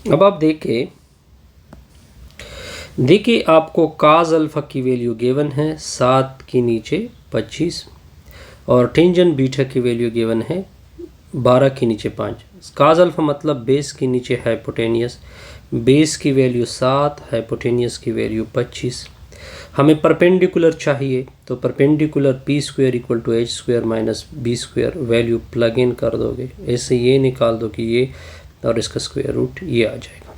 अब आप देखिए आपको काज अल्फ़ा की वैल्यू गिवन है 7 के नीचे 25 और टेंजेंट बीटा की वैल्यू गिवन है 12 के नीचे 5। काज अल्फ़ा मतलब बेस के नीचे हाइपोटेनियस, बेस की वैल्यू 7, हाइपोटेनियस की वैल्यू 25। हमें परपेंडिकुलर चाहिए तो perpendicular P square equal to H square minus B square value plug in कर दोगे, ऐसे ये निकाल दो कि ये और इसका स्क्वायर रूट ये आ जाएगा।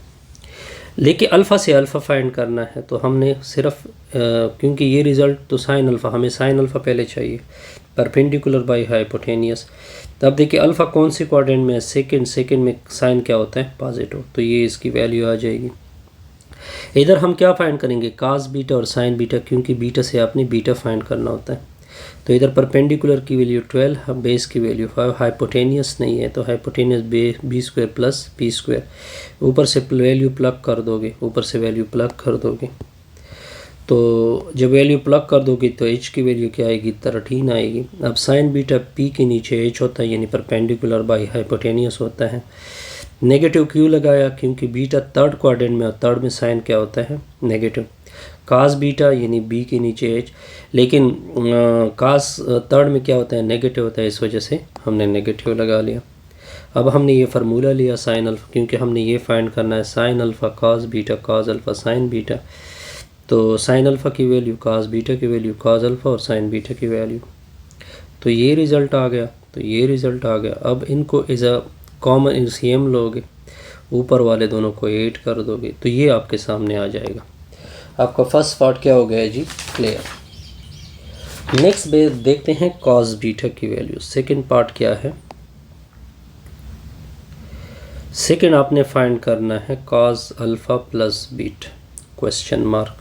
लेकिन अल्फ़ा से अल्फ़ा फाइंड करना है तो हमने सिर्फ क्योंकि ये रिज़ल्ट तो साइन अल्फ़ा, हमें साइन अल्फ़ा पहले चाहिए, परपेंडिकुलर बाई हाइपोटेनियस। तब देखिए अल्फ़ा कौन से क्वाड्रेंट में है, सेकंड में साइन क्या होता है पॉजिटिव, तो ये इसकी वैल्यू आ जाएगी। इधर हम क्या फाइंड करेंगे, कास बीटा और साइन बीटा, क्योंकि बीटा से आपने बीटा फाइंड करना होता है। तो इधर परपेंडिकुलर की वैल्यू 12, बेस की वैल्यू 5, हाइपोटेनियस नहीं है तो hypotenuse B square plus P square, ऊपर से वैल्यू प्लग कर दोगे, ऊपर से वैल्यू प्लग कर दोगे। तो जब वैल्यू प्लग कर दोगे तो एच की वैल्यू क्या आएगी, 13 आएगी। अब साइन बीटा पी के नीचे एच होता है यानी परपेंडिकुलर बाई हाइपोटेनियस होता है। नेगेटिव क्यों लगाया, क्योंकि बीटा थर्ड क्वाड्रेंट में और थर्ड में साइन क्या होता है नेगेटिव। कास बीटा यानी बी के नीचे एच, लेकिन कास थर्ड में क्या होता है नेगेटिव होता है, इस वजह से हमने नेगेटिव लगा लिया। अब हमने ये फार्मूला लिया साइन अल्फ़ा, क्योंकि हमने ये फाइंड करना है sine alpha cos beta cos alpha sine beta. तो साइन अल्फ़ा की वैल्यू कास बीटा की वैल्यू कास अल्फ़ा और साइन बीटा की वैल्यू, तो ये रिज़ल्ट आ गया, तो ये रिज़ल्ट आ गया। अब इनको एज अ कॉमन एलसीएम लोगे, ऊपर वाले दोनों को 8 कर दोगे तो ये आपके सामने आ जाएगा। आपका फर्स्ट पार्ट क्या हो गया जी, क्लियर। नेक्स्ट देखते हैं कॉस बीटा की वैल्यू। सेकंड पार्ट क्या है, सेकंड आपने फाइंड करना है cos alpha plus beta question mark.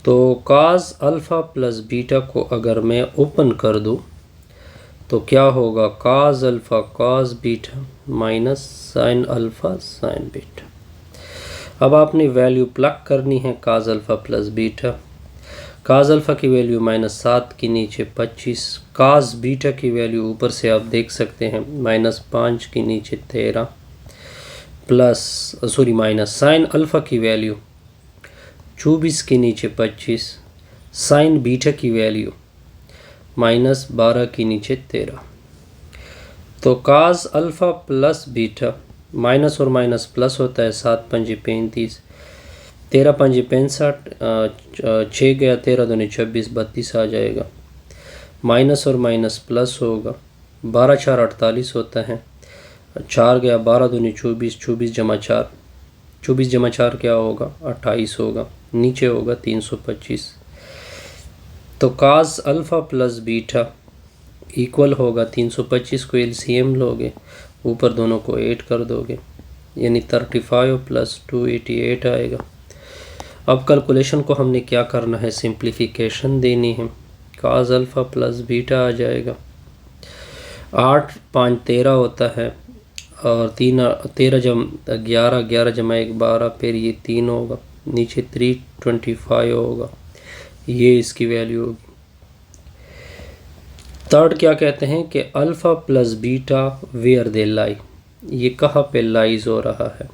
तो कॉस अल्फ़ा प्लस बीटा को अगर मैं ओपन कर दूं तो क्या होगा, cos alpha cos beta minus sine alpha sine beta. अब आपने वैल्यू प्लग करनी है cos alpha plus beta. Cos alpha की वैल्यू -7 के नीचे 25, कॉस बीटा की वैल्यू ऊपर से आप देख सकते हैं -5 के नीचे 13 माइनस साइन अल्फ़ा की वैल्यू 24 के नीचे 25, साइन बीटा की वैल्यू -12 के नीचे 13। तो काज अल्फ़ा प्लस बीटा, माइनस और माइनस प्लस होता है, 7 पंजे 35, 13 पंजे 65, 6 गया 13 दूनी 26, 32 आ जाएगा। माइनस और माइनस प्लस होगा, 12 4 48 होता है, 4 गया 12 दूनी 24, 24 जमा 4, 24 जमा 4 क्या होगा 28 होगा, नीचे होगा 325। तो काज अल्फ़ा प्लस बीटा इक्वल होगा 325 को एलसीएम लोगे, ऊपर दोनों को 8 कर दोगे यानी 35 प्लस 288 आएगा। अब कैलकुलेशन को हमने क्या करना है, सिंप्लीफिकेशन देनी है। काज अल्फ़ा प्लस बीटा आ जाएगा, 8 5 13 होता है और 13 जम 11, 11 जमा 1 12, फिर ये 3 होगा, नीचे 325 होगा, ये इसकी वैल्यू होगी। थर्ड क्या कहते हैं कि alpha plus beta where they lie, ये कहाँ पे लाइज हो रहा है।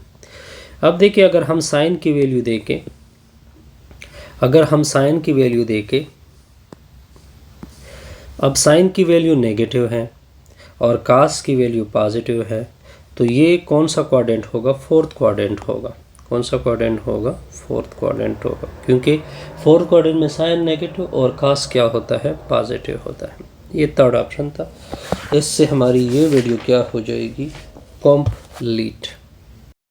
अब देखिए अगर हम साइन की वैल्यू देखें, अगर हम साइन की वैल्यू देखें, अब साइन की वैल्यू नेगेटिव है और कास की वैल्यू पॉजिटिव है, तो ये कौन सा क्वाड्रेंट होगा, फोर्थ क्वाड्रेंट होगा। कौन सा क्वाड्रेंट होगा, फोर्थ क्वाड्रेंट होगा, क्योंकि फोर्थ क्वाड्रेंट में साइन नेगेटिव और कास क्या होता है पॉजिटिव होता है। ये थर्ड ऑप्शन था। इससे हमारी ये वीडियो क्या हो जाएगी, कंप्लीट।